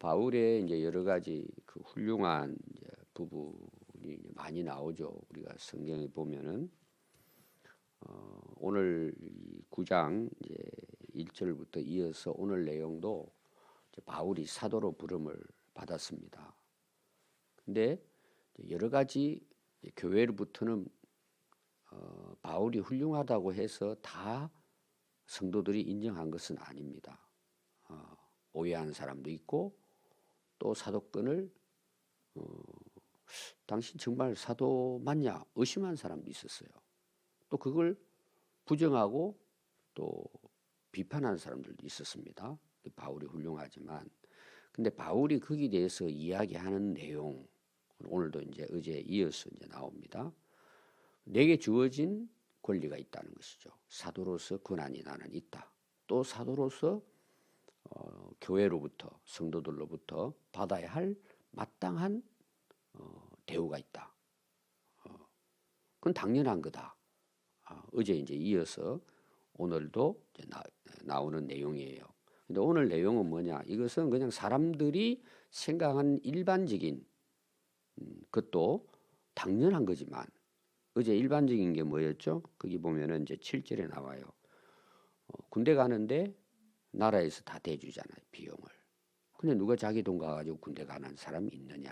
바울의 이제 여러 가지 그 훌륭한 이제 부분이 많이 나오죠. 우리가 성경에 보면은 오늘 이 9장 이제 1절부터 이어서 오늘 내용도 이제 바울이 사도로 부름을 받았습니다. 근데 여러 가지 교회로부터는 바울이 훌륭하다고 해서 다 성도들이 인정한 것은 아닙니다. 오해하는 사람도 있고 또 사도권을 당신 정말 사도 맞냐 의심한 사람도 있었어요. 또 그걸 부정하고 또 비판하는 사람들도 있었습니다. 바울이 훌륭하지만 근데 바울이 거기에 대해서 이야기하는 내용 오늘도 이제 어제 이어서 이제 나옵니다. 내게 주어진 권리가 있다는 것이죠. 사도로서 권한이 나는 있다. 또 사도로서 교회로부터 성도들로부터 받아야 할 마땅한 대우가 있다. 그건 당연한 거다. 어제 이제 이어서 오늘도 이제 나오는 내용이에요. 근데 오늘 내용은 뭐냐? 이것은 그냥 사람들이 생각하는 일반적인 것도 당연한 거지만 어제 일반적인 게 뭐였죠? 거기 보면은 이제 7절에 나와요. 군대 가는데 나라에서 다 대주잖아요, 비용을. 근데 누가 자기 돈 가가지고 군대 가는 사람이 있느냐?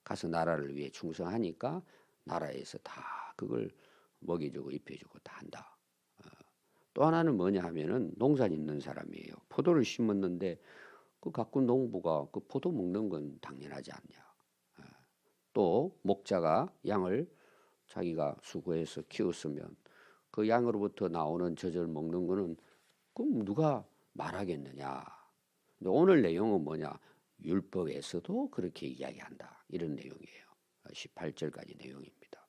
가서 나라를 위해 충성하니까 나라에서 다 그걸 먹여주고 입혀주고 다 한다. 또 하나는 뭐냐 하면은 농사 짓는 사람이에요. 포도를 심었는데 그 가꾼 농부가 그 포도 먹는 건 당연하지 않냐? 또 목자가 양을 자기가 수고해서 키웠으면 그 양으로부터 나오는 젖을 먹는 거는 그럼 누가 말하겠느냐? 근데 오늘 내용은 뭐냐? 율법에서도 그렇게 이야기한다. 이런 내용이에요. 18절까지 내용입니다.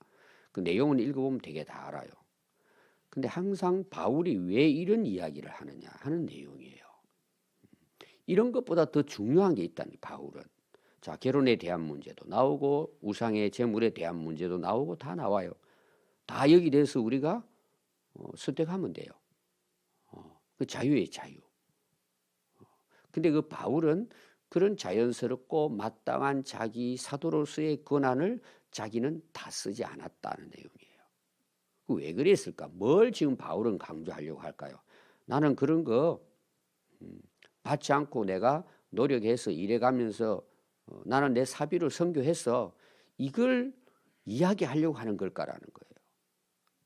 그 내용은 읽어보면 되게 다 알아요. 근데 항상 바울이 왜 이런 이야기를 하느냐 하는 내용이에요. 이런 것보다 더 중요한 게 있다니 바울은. 자, 결혼에 대한 문제도 나오고 우상의 제물에 대한 문제도 나오고 다 나와요. 다 여기 대해서 우리가 선택하면 돼요. 그 자유의 자유. 근데 그 바울은 그런 자연스럽고 마땅한 자기 사도로서의 권한을 자기는 다 쓰지 않았다는 내용이에요. 왜 그랬을까? 뭘 지금 바울은 강조하려고 할까요? 나는 그런 거 받지 않고 내가 노력해서 일해가면서 나는 내 사비로 선교했어. 이걸 이야기하려고 하는 걸까라는 거예요.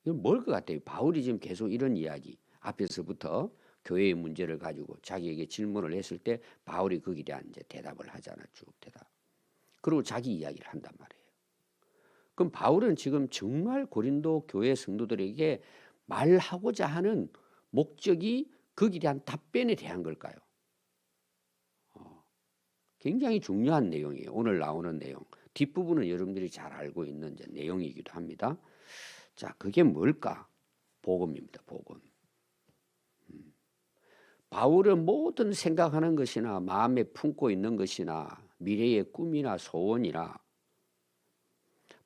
이건 뭘 것 같아요? 바울이 지금 계속 이런 이야기 앞에서부터 교회의 문제를 가지고 자기에게 질문을 했을 때 바울이 거기에 대한 이제 대답을 하잖아. 쭉 대답. 그리고 자기 이야기를 한단 말이에요. 그럼 바울은 지금 정말 고린도 교회 성도들에게 말하고자 하는 목적이 거기에 대한 답변에 대한 걸까요? 굉장히 중요한 내용이에요. 오늘 나오는 내용. 뒷부분은 여러분들이 잘 알고 있는 이제 내용이기도 합니다. 자, 그게 뭘까? 복음입니다. 복음. 바울은 모든 생각하는 것이나 마음에 품고 있는 것이나 미래의 꿈이나 소원이나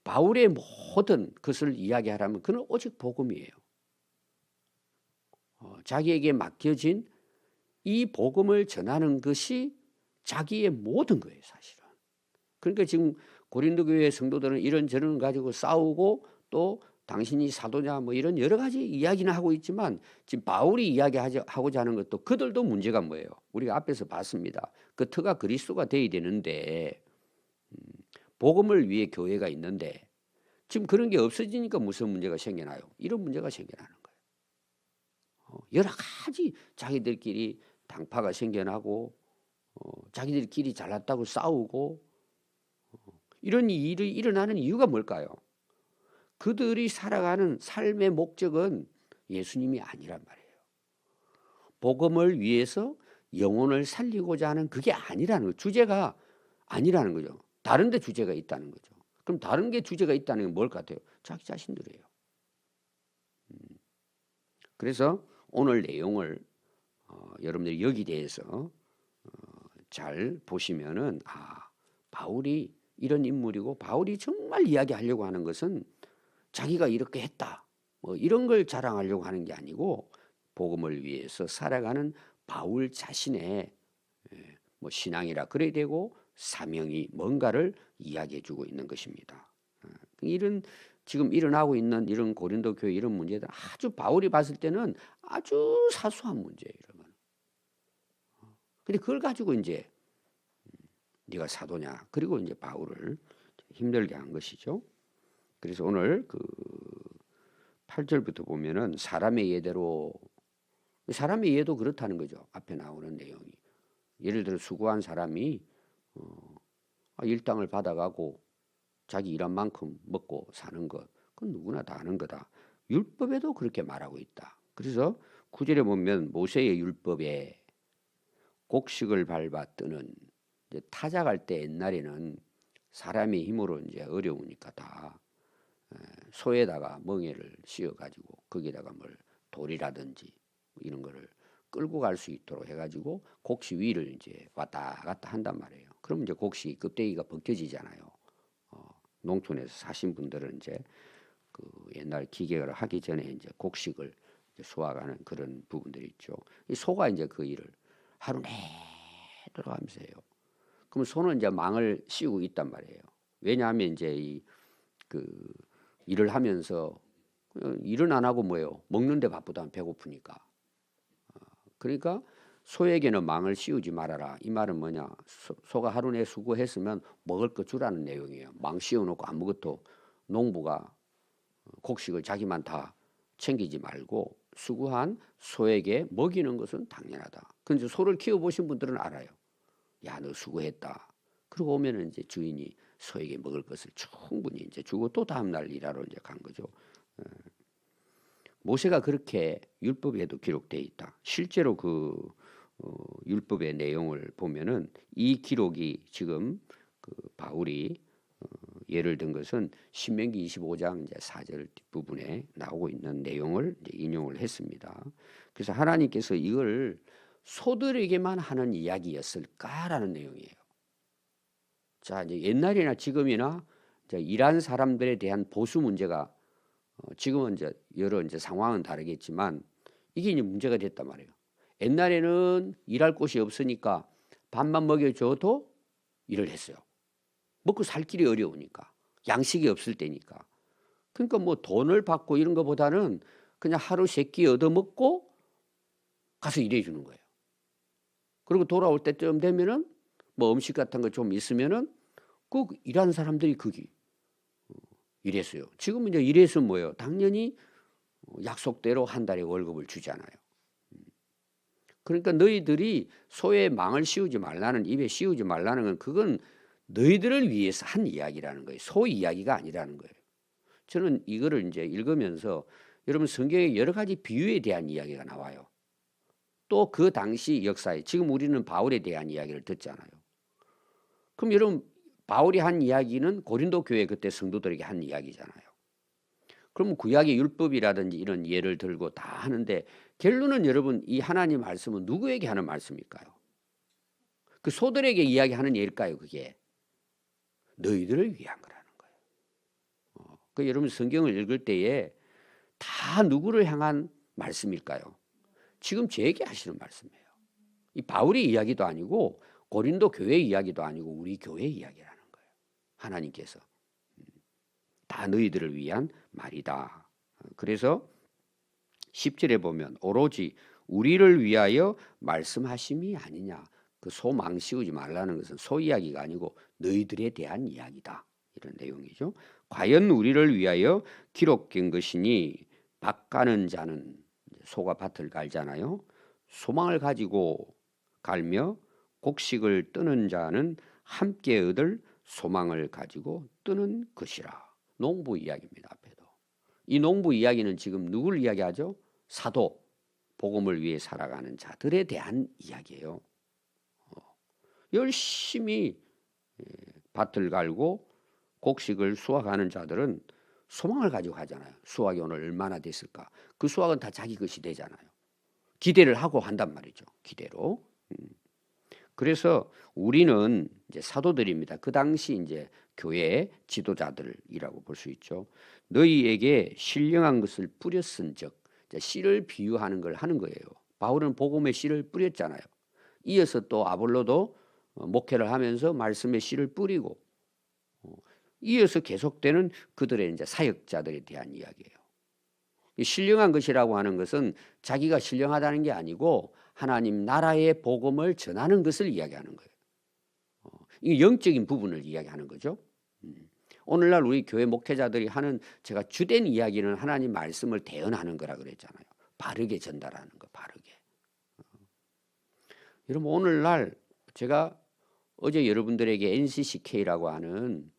바울의 모든 것을 이야기하라면 그는 오직 복음이에요. 자기에게 맡겨진 이 복음을 전하는 것이 자기의 모든 거예요, 사실은. 그러니까 지금 고린도 교회 성도들은 이런저런 가지고 싸우고 또 당신이 사도냐 뭐 이런 여러 가지 이야기는 하고 있지만 지금 바울이 이야기하고자 하는 것도 그들도 문제가 뭐예요? 우리가 앞에서 봤습니다. 그 터가 그리스도가 돼야 되는데 복음을 위해 교회가 있는데 지금 그런 게 없어지니까 무슨 문제가 생겨나요? 이런 문제가 생겨나는 거예요. 여러 가지 자기들끼리 당파가 생겨나고 자기들끼리 잘났다고 싸우고 이런 일이 일어나는 이유가 뭘까요? 그들이 살아가는 삶의 목적은 예수님이 아니란 말이에요. 복음을 위해서 영혼을 살리고자 하는 그게 아니라는 거예요. 주제가 아니라는 거죠. 다른 데 주제가 있다는 거죠. 그럼 다른 게 주제가 있다는 게 뭘 같아요? 자기 자신들이에요. 그래서 오늘 내용을 여러분들이 여기 대해서 잘 보시면은 바울이 이런 인물이고 바울이 정말 이야기하려고 하는 것은 자기가 이렇게 했다 뭐 이런 걸 자랑하려고 하는 게 아니고 복음을 위해서 살아가는 바울 자신의 뭐 신앙이라 그래야 되고 사명이 뭔가를 이야기해주고 있는 것입니다. 이런 지금 일어나고 있는 이런 고린도 교회 이런 문제들 아주 바울이 봤을 때는 아주 사소한 문제예요. 이러면. 근데 그걸 가지고 이제 네가 사도냐 그리고 이제 바울을 힘들게 한 것이죠. 그래서 오늘 그 8절부터 보면은 사람의 예대로 사람의 이해도 그렇다는 거죠. 앞에 나오는 내용이. 예를 들어 수고한 사람이 일당을 받아가고 자기 일한 만큼 먹고 사는 것. 그건 누구나 다 아는 거다. 율법에도 그렇게 말하고 있다. 그래서 9절에 보면 모세의 율법에 곡식을 밟아 뜨는 이제 타작할 때 옛날에는 사람의 힘으로 이제 어려우니까 다 소에다가 멍에를 씌워가지고 거기다가 뭘 돌이라든지 이런 거를 끌고 갈 수 있도록 해가지고 곡식 위를 이제 왔다 갔다 한단 말이에요. 그럼 이제 곡식 껍데기가 벗겨지잖아요. 농촌에서 사신 분들은 이제 그 옛날 기계를 하기 전에 이제 곡식을 이제 수확하는 그런 부분들이 있죠. 이 소가 이제 그 일을 하루 내내 하면서 해요. 그럼 소는 이제 망을 씌우고 있단 말이에요. 왜냐하면 이제 이 그 일을 하면서 일은 안 하고 뭐예요? 먹는데 바쁘다 배고프니까. 그러니까 소에게는 망을 씌우지 말아라. 이 말은 뭐냐? 소가 하루 내 수고했으면 먹을 거 주라는 내용이에요. 망 씌워놓고 아무것도 농부가 곡식을 자기만 다 챙기지 말고 수고한 소에게 먹이는 것은 당연하다. 근데 소를 키워보신 분들은 알아요. 야, 너 수고했다. 그러고 오면은 이제 주인이 소에게 먹을 것을 충분히 이제 주고 또 다음 날 일하러 이제 간 거죠. 모세가 그렇게 율법에도 기록되어 있다. 실제로 그 율법의 내용을 보면은 이 기록이 지금 그 바울이 예를 든 것은 신명기 25장 이제 4절 뒷부분에 나오고 있는 내용을 이제 인용을 했습니다. 그래서 하나님께서 이걸 소들에게만 하는 이야기였을까라는 내용이에요. 자, 이제 옛날이나 지금이나 이제 일한 사람들에 대한 보수 문제가 지금은 이제 여러 이제 상황은 다르겠지만 이게 이제 문제가 됐단 말이에요. 옛날에는 일할 곳이 없으니까 밥만 먹여줘도 일을 했어요. 먹고 살 길이 어려우니까 양식이 없을 때니까. 그러니까 뭐 돈을 받고 이런 것보다는 그냥 하루 세 끼 얻어먹고 가서 일해 주는 거예요. 그리고 돌아올 때쯤 되면은 뭐 음식 같은 거 좀 있으면은 그 일하는 사람들이 거기 일했어요. 지금 이제 일해서 뭐예요? 당연히 약속대로 한 달에 월급을 주잖아요. 그러니까 너희들이 소에 망을 씌우지 말라는 입에 씌우지 말라는 건 그건 너희들을 위해서 한 이야기라는 거예요. 소 이야기가 아니라는 거예요. 저는 이거를 이제 읽으면서 여러분 성경에 여러 가지 비유에 대한 이야기가 나와요. 또 그 당시 역사에 지금 우리는 바울에 대한 이야기를 듣잖아요. 그럼 여러분 바울이 한 이야기는 고린도 교회 그때 성도들에게 한 이야기잖아요. 그러면 구약의 율법이라든지 이런 예를 들고 다 하는데 결론은 여러분 이 하나님 말씀은 누구에게 하는 말씀일까요? 그 소들에게 이야기하는 예일까요? 그게 너희들을 위한 거라는 거예요. 그 여러분 성경을 읽을 때에 다 누구를 향한 말씀일까요? 지금 제게 하시는 말씀이에요. 이 바울의 이야기도 아니고 고린도 교회 이야기도 아니고 우리 교회 이야기라는 거예요. 하나님께서 다 너희들을 위한 말이다. 그래서 10절에 보면 오로지 우리를 위하여 말씀하심이 아니냐. 그 소망 씌우지 말라는 것은 소 이야기가 아니고 너희들에 대한 이야기다. 이런 내용이죠. 과연 우리를 위하여 기록된 것이니 밭 가는 자는 소가 밭을 갈잖아요. 소망을 가지고 갈며 곡식을 뜨는 자는 함께 얻을 소망을 가지고 뜨는 것이라. 농부 이야기입니다. 앞에도. 이 농부 이야기는 지금 누구를 이야기하죠? 사도, 복음을 위해 살아가는 자들에 대한 이야기예요. 열심히 밭을 갈고 곡식을 수확하는 자들은 소망을 가지고 가잖아요. 수확이 오늘 얼마나 됐을까? 그 수확은 다 자기 것이 되잖아요. 기대를 하고 한단 말이죠. 기대로. 그래서 우리는 이제 사도들입니다. 그 당시 이제 교회 지도자들이라고 볼 수 있죠. 너희에게 신령한 것을 뿌렸은즉 씨를 비유하는 걸 하는 거예요. 바울은 복음의 씨를 뿌렸잖아요. 이어서 또 아볼로도 목회를 하면서 말씀의 씨를 뿌리고 이어서 계속되는 그들의 이제 사역자들에 대한 이야기예요. 신령한 것이라고 하는 것은 자기가 신령하다는 게 아니고 하나님 나라의 복음을 전하는 것을 이야기하는 거예요. 이 영적인 부분을 이야기하는 거죠. 오늘날 우리 교회 목회자들이 하는 제가 주된 이야기는 하나님 말씀을 대언하는 거라 그랬잖아요. 바르게 전달하는 거, 바르게. 여러분 오늘날 제가 어제 여러분들에게 NCCK라고 하는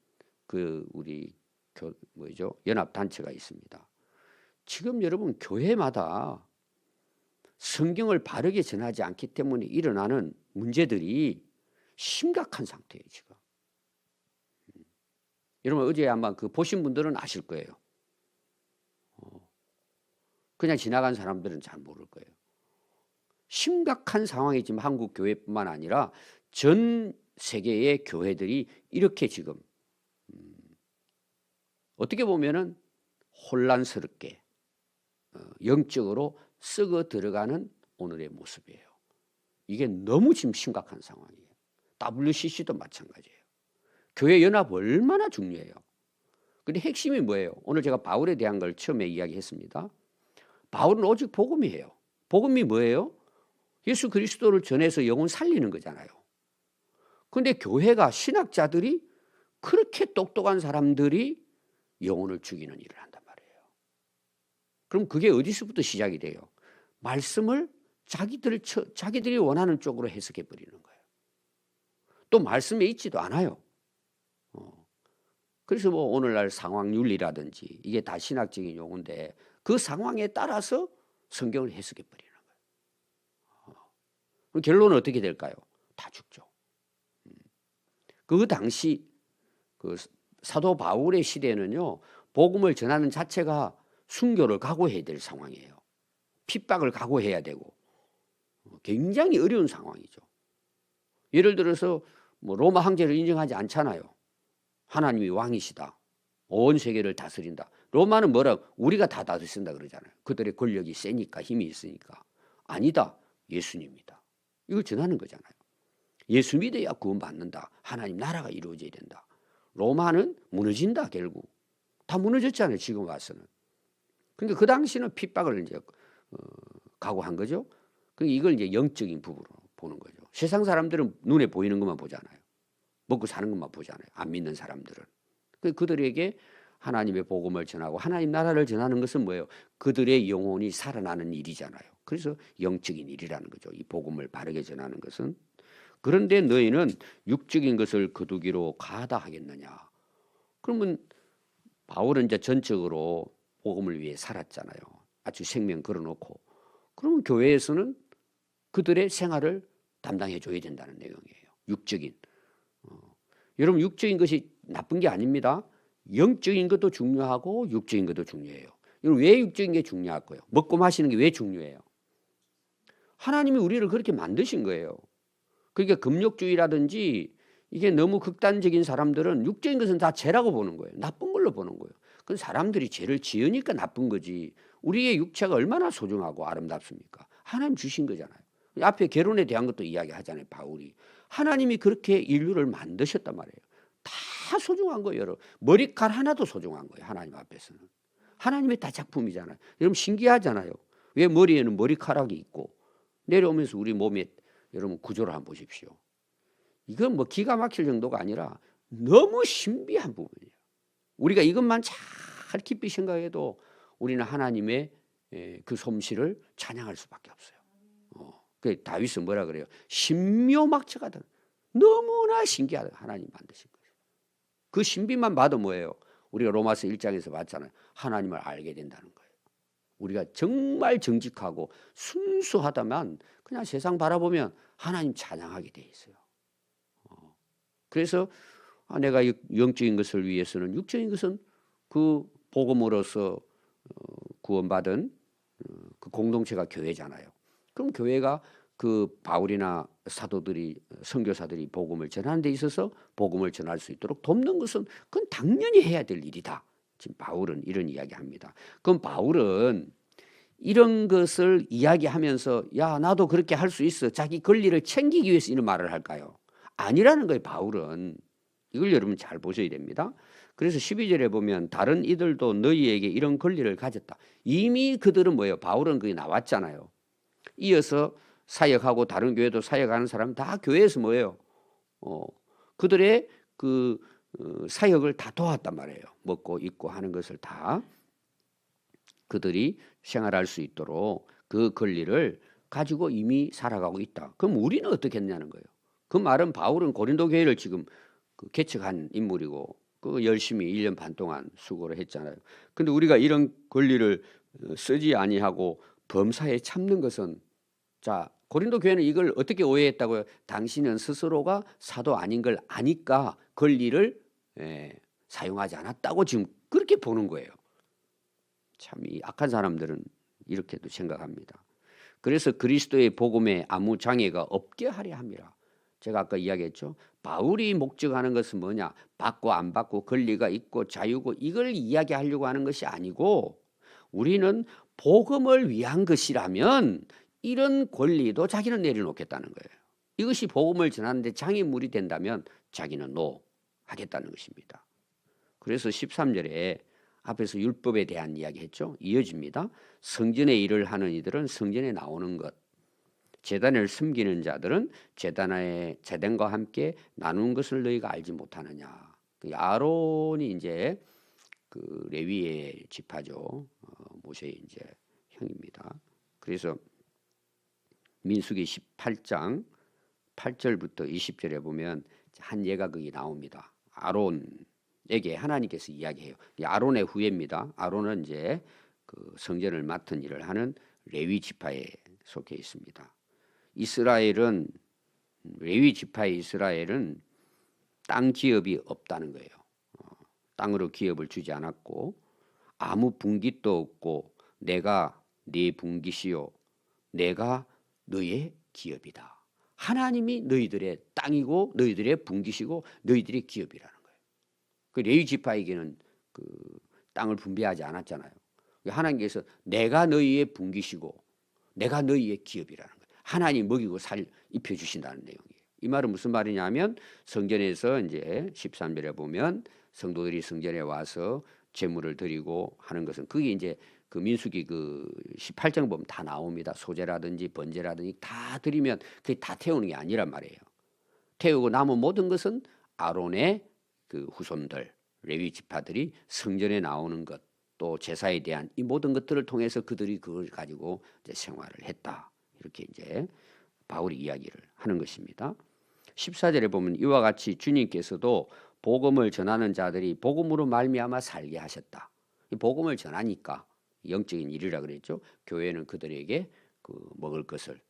그 우리 연합 단체가 있습니다. 지금 여러분 교회마다 성경을 바르게 전하지 않기 때문에 일어나는 문제들이 심각한 상태예요, 지금. 여러분 어제 아마 그 보신 분들은 아실 거예요. 그냥 지나간 사람들은 잘 모를 거예요. 심각한 상황이 지금 한국 교회뿐만 아니라 전 세계의 교회들이 이렇게 지금 어떻게 보면은 혼란스럽게 영적으로 썩어 들어가는 오늘의 모습이에요. 이게 너무 지금 심각한 상황이에요. WCC도 마찬가지예요. 교회 연합 얼마나 중요해요. 근데 핵심이 뭐예요? 오늘 제가 바울에 대한 걸 처음에 이야기했습니다. 바울은 오직 복음이에요. 복음이 뭐예요? 예수 그리스도를 전해서 영혼 살리는 거잖아요. 그런데 교회가 신학자들이 그렇게 똑똑한 사람들이 영혼을 죽이는 일을 한단 말이에요. 그럼 그게 어디서부터 시작이 돼요? 말씀을 자기들이 원하는 쪽으로 해석해 버리는 거예요. 또 말씀에 있지도 않아요. 그래서 뭐 오늘날 상황윤리라든지 이게 다 신학적인 용어인데 그 상황에 따라서 성경을 해석해 버리는 거예요. 그럼 결론은 어떻게 될까요? 다 죽죠. 그 당시 그 사도 바울의 시대는요, 복음을 전하는 자체가 순교를 각오해야 될 상황이에요. 핍박을 각오해야 되고 굉장히 어려운 상황이죠. 예를 들어서 뭐 로마 황제를 인정하지 않잖아요. 하나님이 왕이시다. 온 세계를 다스린다. 로마는 뭐라고? 우리가 다 다스린다 그러잖아요. 그들의 권력이 세니까 힘이 있으니까. 아니다. 예수님이다. 이걸 전하는 거잖아요. 예수 믿어야 구원받는다. 하나님 나라가 이루어져야 된다. 로마는 무너진다 결국. 다 무너졌잖아요. 지금 와서는. 그러니까 그 당시는 핍박을 이제 각오한 거죠. 그러니까 이걸 이제 영적인 부분으로 보는 거죠. 세상 사람들은 눈에 보이는 것만 보잖아요. 먹고 사는 것만 보잖아요. 안 믿는 사람들은. 그들에게 하나님의 복음을 전하고 하나님 나라를 전하는 것은 뭐예요? 그들의 영혼이 살아나는 일이잖아요. 그래서 영적인 일이라는 거죠. 이 복음을 바르게 전하는 것은. 그런데 너희는 육적인 것을 거두기로 가다 하겠느냐. 그러면 바울은 이제 전적으로 복음을 위해 살았잖아요. 아주 생명 걸어놓고. 그러면 교회에서는 그들의 생활을 담당해 줘야 된다는 내용이에요. 육적인. 여러분 육적인 것이 나쁜 게 아닙니다. 영적인 것도 중요하고 육적인 것도 중요해요. 여러분 왜 육적인 게 중요할까요? 먹고 마시는 게 왜 중요해요? 하나님이 우리를 그렇게 만드신 거예요. 그러니까 금욕주의라든지 이게 너무 극단적인 사람들은 육적인 것은 다 죄라고 보는 거예요. 나쁜 걸로 보는 거예요. 그건 사람들이 죄를 지으니까 나쁜 거지. 우리의 육체가 얼마나 소중하고 아름답습니까? 하나님 주신 거잖아요. 앞에 결혼에 대한 것도 이야기하잖아요. 바울이. 하나님이 그렇게 인류를 만드셨단 말이에요. 다 소중한 거예요. 여러분. 머리칼 하나도 소중한 거예요. 하나님 앞에서는. 하나님의 다 작품이잖아요. 여러분 신기하잖아요. 왜 머리에는 머리카락이 있고 내려오면서 우리 몸에 여러분 구조를 한번 보십시오. 이건 뭐 기가 막힐 정도가 아니라 너무 신비한 부분이에요. 우리가 이것만 잘 깊이 생각해도 우리는 하나님의 그 솜씨를 찬양할 수밖에 없어요. 그 다윗은 뭐라 그래요? 신묘막측하다. 너무나 신기하다. 하나님 만드신 거예요. 그 신비만 봐도 뭐예요? 우리가 로마서 1장에서 봤잖아요. 하나님을 알게 된다는 거예요. 우리가 정말 정직하고 순수하다면 그냥 세상 바라보면 하나님 찬양하게 돼 있어요. 그래서 내가 영적인 것을 위해서는 육적인 것은 그 복음으로서 구원받은 그 공동체가 교회잖아요. 그럼 교회가 그 바울이나 사도들이 선교사들이 복음을 전하는 데 있어서 복음을 전할 수 있도록 돕는 것은 그건 당연히 해야 될 일이다. 지금 바울은 이런 이야기합니다. 그럼 바울은 이런 것을 이야기하면서 야 나도 그렇게 할 수 있어. 자기 권리를 챙기기 위해서 이런 말을 할까요? 아니라는 거예요. 바울은. 이걸 여러분 잘 보셔야 됩니다. 그래서 12절에 보면 다른 이들도 너희에게 이런 권리를 가졌다. 이미 그들은 뭐예요? 바울은 그게 나왔잖아요. 이어서 사역하고 다른 교회도 사역하는 사람 다 교회에서 뭐예요? 그들의 그 사역을 다 도왔단 말이에요. 먹고 입고 하는 것을 다 그들이 생활할 수 있도록 그 권리를 가지고 이미 살아가고 있다. 그럼 우리는 어떻게 했냐는 거예요. 그 말은 바울은 고린도 교회를 지금 개척한 인물이고 그 열심히 1년 반 동안 수고를 했잖아요. 근데 우리가 이런 권리를 쓰지 아니하고 범사에 참는 것은, 자, 고린도 교회는 이걸 어떻게 오해했다고요? 당신은 스스로가 사도 아닌 걸 아니까 권리를 사용하지 않았다고 지금 그렇게 보는 거예요. 참 이 악한 사람들은 이렇게도 생각합니다. 그래서 그리스도의 복음에 아무 장애가 없게 하려 함이라. 제가 아까 이야기했죠. 바울이 목적하는 것은 뭐냐? 받고 안 받고 권리가 있고 자유고 이걸 이야기하려고 하는 것이 아니고, 우리는 복음을 위한 것이라면 이런 권리도 자기는 내려놓겠다는 거예요. 이것이 복음을 전하는데 장애물이 된다면 자기는 노 하겠다는 것입니다. 그래서 13절에 앞에서 율법에 대한 이야기 했죠. 이어집니다. 성전의 일을 하는 이들은 성전에 나오는 것, 제단을 섬기는 자들은 제단과 함께 나누는 것을 너희가 알지 못하느냐. 아론이 이제 그 레위의 지파죠. 모세의 이제 형입니다. 그래서 민수기 18장 8절부터 20절에 보면 한 예가 거기 나옵니다. 아론에게 하나님께서 이야기해요. 아론의 후예입니다. 아론은 이제 그 성전을 맡은 일을 하는 레위 지파에 속해 있습니다. 이스라엘은, 레위 지파의 이스라엘은 땅 기업이 없다는 거예요. 땅으로 기업을 주지 않았고 아무 분깃도 없고 내가 네 분깃이요 내가 너의 기업이다. 하나님이 너희들의 땅이고 너희들의 분깃이고 너희들의 기업이라는 거예요. 그 레위 지파에게는 그 땅을 분배하지 않았잖아요. 하나님께서 내가 너희의 분깃이고 내가 너희의 기업이라는 거예요. 하나님 먹이고 살 입혀주신다는 내용이에요. 이 말은 무슨 말이냐면 성전에서 이제 13절에 보면 성도들이 성전에 와서 제물을 드리고 하는 것은 그게 이제 그 민수기 그 18장 보면 다 나옵니다. 소제라든지 번제라든지 다 드리면 그게 다 태우는 게 아니란 말이에요. 태우고 남은 모든 것은 아론의 그 후손들 레위 지파들이 성전에 나오는 것, 또 제사에 대한 이 모든 것들을 통해서 그들이 그걸 가지고 이제 생활을 했다. 이렇게 이제 바울이 이야기를 하는 것입니다. 14절에 보면 이와 같이 주님께서도 복음을 전하는 자들이 복음으로 말미암아 살게 하셨다. 이 복음을 전하니까 영적인 일이라 그랬죠. 교회는 그들에게 그 먹을 것을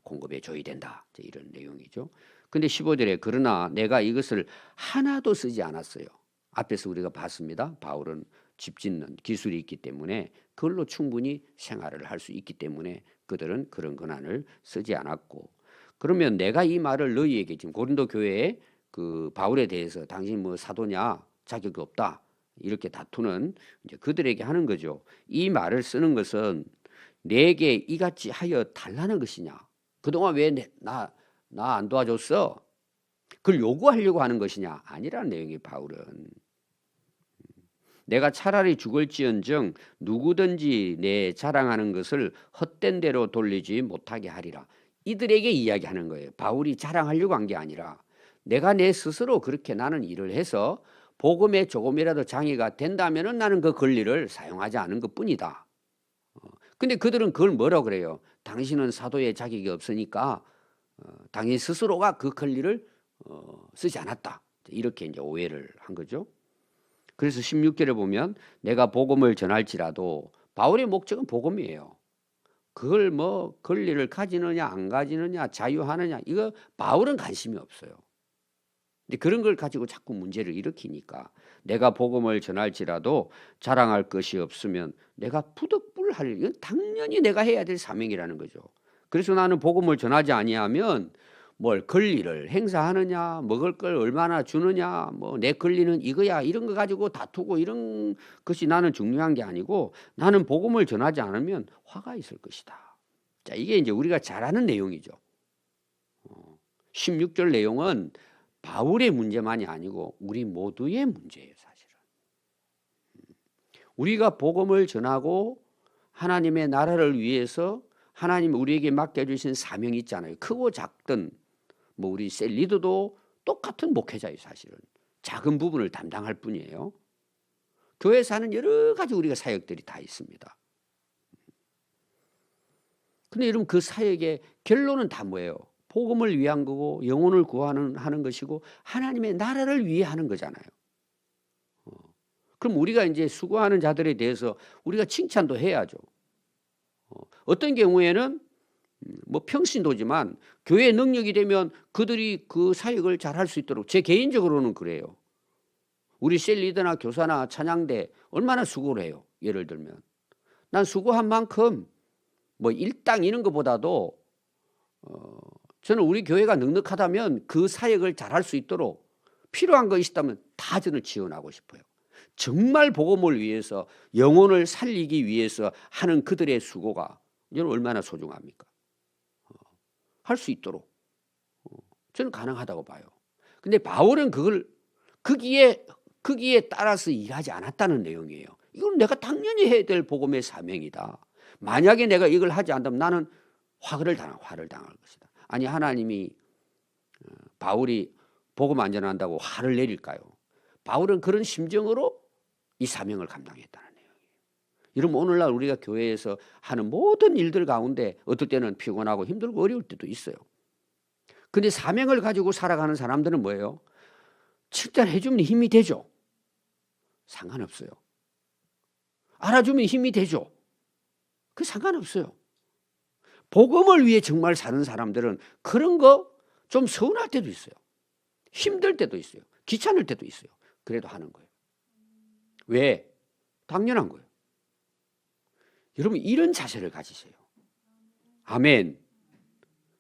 공급해 줘야 된다. 이런 내용이죠. 근데 15절에 그러나 내가 이것을 하나도 쓰지 않았어요. 앞에서 우리가 봤습니다. 바울은 집 짓는 기술이 있기 때문에 그걸로 충분히 생활을 할 수 있기 때문에 그들은 그런 권한을 쓰지 않았고, 그러면 내가 이 말을 너희에게 지금 고린도 교회에 그 바울에 대해서 당신 뭐 사도냐 자격이 없다 이렇게 다투는 이제 그들에게 하는 거죠. 이 말을 쓰는 것은 내게 이같이 하여 달라는 것이냐? 그동안 왜 나 안 도와줬어? 그걸 요구하려고 하는 것이냐? 아니라는 내용이 바울은. 내가 차라리 죽을지언정 누구든지 내 자랑하는 것을 헛된 대로 돌리지 못하게 하리라. 이들에게 이야기하는 거예요. 바울이 자랑하려고 한 게 아니라 내가 내 스스로 그렇게 나는 일을 해서 복음에 조금이라도 장애가 된다면은 나는 그 권리를 사용하지 않은 것뿐이다. 근데 그들은 그걸 뭐라고 그래요? 당신은 사도의 자격이 없으니까 당신 스스로가 그 권리를 쓰지 않았다. 이렇게 이제 오해를 한 거죠. 그래서 16절에 보면 내가 복음을 전할지라도 바울의 목적은 복음이에요. 그걸 뭐 권리를 가지느냐 안 가지느냐 자유하느냐 이거 바울은 관심이 없어요. 근데 그런 걸 가지고 자꾸 문제를 일으키니까 내가 복음을 전할지라도 자랑할 것이 없으면 내가 부득불할 이건 당연히 내가 해야 될 사명이라는 거죠. 그래서 나는 복음을 전하지 아니하면 뭘 권리를 행사하느냐 먹을 걸 얼마나 주느냐 뭐 내 권리는 이거야 이런 거 가지고 다투고 이런 것이 나는 중요한 게 아니고 나는 복음을 전하지 않으면 화가 있을 것이다. 자, 이게 이제 우리가 잘 아는 내용이죠. 16절 내용은 바울의 문제만이 아니고 우리 모두의 문제예요, 사실은. 우리가 복음을 전하고 하나님의 나라를 위해서 하나님 우리에게 맡겨주신 사명이 있잖아요. 크고 작든 뭐 우리 셀 리더도 똑같은 목회자예요, 사실은. 작은 부분을 담당할 뿐이에요. 교회에서 하는 여러 가지 우리가 사역들이 다 있습니다. 근데 여러분 그 사역의 결론은 다 뭐예요? 복음을 위한 거고 영혼을 구하는 것이고 하나님의 나라를 위해 하는 거잖아요. 그럼 우리가 이제 수고하는 자들에 대해서 우리가 칭찬도 해야죠. 어떤 경우에는 뭐 평신도지만 교회의 능력이 되면 그들이 그 사역을 잘 할 수 있도록 제 개인적으로는 그래요. 우리 셀 리더나 교사나 찬양대 얼마나 수고를 해요. 예를 들면 난 수고한 만큼 뭐 일당 이런 것보다도 저는 우리 교회가 넉넉하다면 그 사역을 잘 할 수 있도록 필요한 거 있다면 다 저는 지원하고 싶어요. 정말 복음을 위해서 영혼을 살리기 위해서 하는 그들의 수고가 저는 얼마나 소중합니까? 할 수 있도록 저는 가능하다고 봐요. 근데 바울은 그걸 거기에 따라서 일하지 않았다는 내용이에요. 이건 내가 당연히 해야 될 복음의 사명이다. 만약에 내가 이걸 하지 않다면 나는 화를 당할 것이다. 아니 하나님이 바울이 복음 안 전한다고 화를 내릴까요? 바울은 그런 심정으로 이 사명을 감당했다는 내용이에요. 여러분 오늘날 우리가 교회에서 하는 모든 일들 가운데 어떨 때는 피곤하고 힘들고 어려울 때도 있어요. 근데 사명을 가지고 살아가는 사람들은 뭐예요? 칭찬해 주면 힘이 되죠. 상관없어요. 알아주면 힘이 되죠. 그 상관없어요. 복음을 위해 정말 사는 사람들은 그런 거 좀 서운할 때도 있어요. 힘들 때도 있어요. 귀찮을 때도 있어요. 그래도 하는 거예요. 왜? 당연한 거예요. 여러분 이런 자세를 가지세요. 아멘.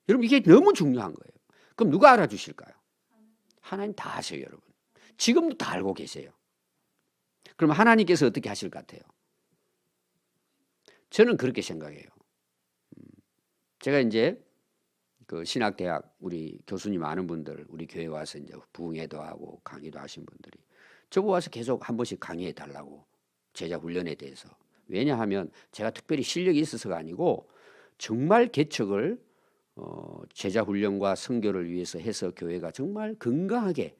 여러분 이게 너무 중요한 거예요. 그럼 누가 알아주실까요? 하나님 다 아세요, 여러분. 지금도 다 알고 계세요. 그럼 하나님께서 어떻게 하실 것 같아요? 저는 그렇게 생각해요. 제가 이제 그 신학대학 우리 교수님 아는 분들 우리 교회 와서 이제 부흥회도 하고 강의도 하신 분들이 저거 와서 계속 한 번씩 강의해 달라고 제자 훈련에 대해서. 왜냐하면 제가 특별히 실력이 있어서가 아니고 정말 개척을 제자 훈련과 선교를 위해서 해서 교회가 정말 건강하게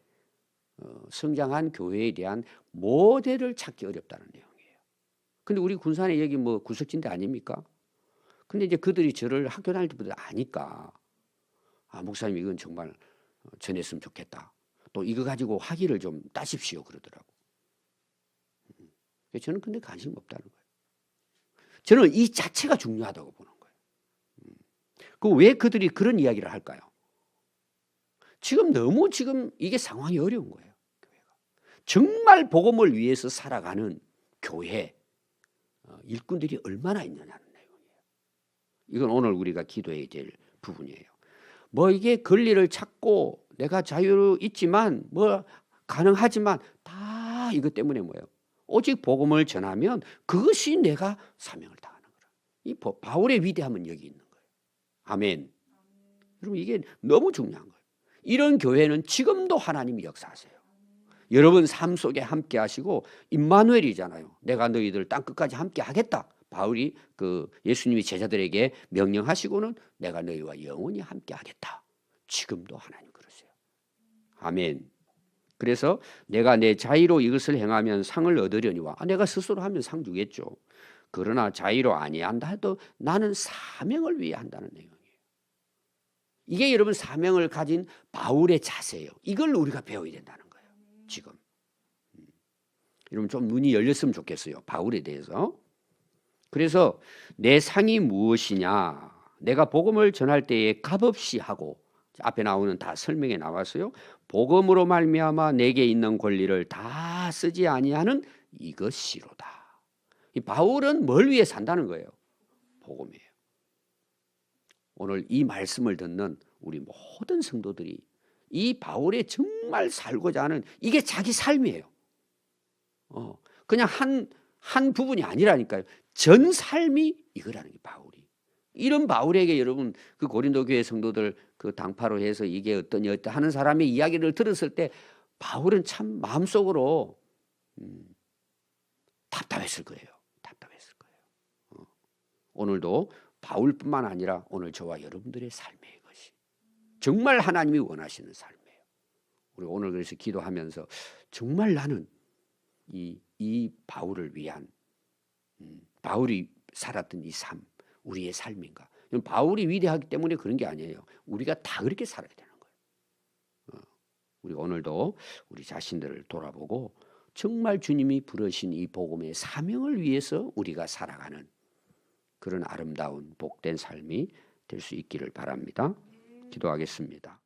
성장한 교회에 대한 모델을 찾기 어렵다는 내용이에요. 근데 우리 군산에 여기 뭐 구석진대 아닙니까? 근데 이제 그들이 저를 학교 다닐 때부터 아니까 목사님 이건 정말 전했으면 좋겠다. 또 이거 가지고 학위를 좀 따십시오 그러더라고. 저는 근데 관심 없다는 거예요. 저는 이 자체가 중요하다고 보는 거예요. 그 왜 그들이 그런 이야기를 할까요? 지금 너무 이게 상황이 어려운 거예요. 교회가. 정말 복음을 위해서 살아가는 교회 일꾼들이 얼마나 있느냐는 내용이에요. 이건 오늘 우리가 기도해야 될 부분이에요. 뭐 이게 권리를 찾고 내가 자유 있지만 뭐 가능하지만 다 이것 때문에 뭐예요? 오직 복음을 전하면 그것이 내가 사명을 다하는 거라. 이 바울의 위대함은 여기 있는 거예요. 아멘. 여러분 이게 너무 중요한 거예요. 이런 교회는 지금도 하나님이 역사하세요. 여러분 삶 속에 함께 하시고 임마누엘이잖아요. 내가 너희들 땅 끝까지 함께 하겠다. 바울이 그 예수님이 제자들에게 명령하시고는 내가 너희와 영원히 함께 하겠다. 지금도 하나님 그러세요. 아멘. 그래서 내가 내 자의로 이것을 행하면 상을 얻으려니와 내가 스스로 하면 상 주겠죠. 그러나 자의로 아니한다 해도 나는 사명을 위해 한다는 내용이에요. 이게 여러분 사명을 가진 바울의 자세예요. 이걸 우리가 배워야 된다는 거예요. 지금. 여러분 좀 눈이 열렸으면 좋겠어요. 바울에 대해서. 그래서 내 상이 무엇이냐. 내가 복음을 전할 때에 값없이 하고 앞에 나오는 다 설명에 나왔어요. 복음으로 말미암아 내게 있는 권리를 다 쓰지 아니하는 이것이로다. 이 바울은 뭘 위해 산다는 거예요? 복음이에요. 오늘 이 말씀을 듣는 우리 모든 성도들이 이 바울의 정말 살고자 하는 이게 자기 삶이에요. 그냥 한 부분이 아니라니까요. 전 삶이 이거라는 게 바울이. 이런 바울에게 여러분 그 고린도 교회 성도들 그 당파로 해서 이게 어떠냐 하는 사람의 이야기를 들었을 때 바울은 참 마음속으로 답답했을 거예요. 답답했을 거예요. 오늘도 바울뿐만 아니라 오늘 저와 여러분들의 삶의 것이 정말 하나님이 원하시는 삶이에요. 우리 오늘 그래서 기도하면서 정말 나는 이 바울을 위한 바울이 살았던 이 삶, 우리의 삶인가? 바울이 위대하기 때문에 그런 게 아니에요. 우리가 다 그렇게 살아야 되는 거예요. 우리 오늘도 우리 자신들을 돌아보고 정말 주님이 부르신 이 복음의 사명을 위해서 우리가 살아가는 그런 아름다운 복된 삶이 될 수 있기를 바랍니다. 기도하겠습니다.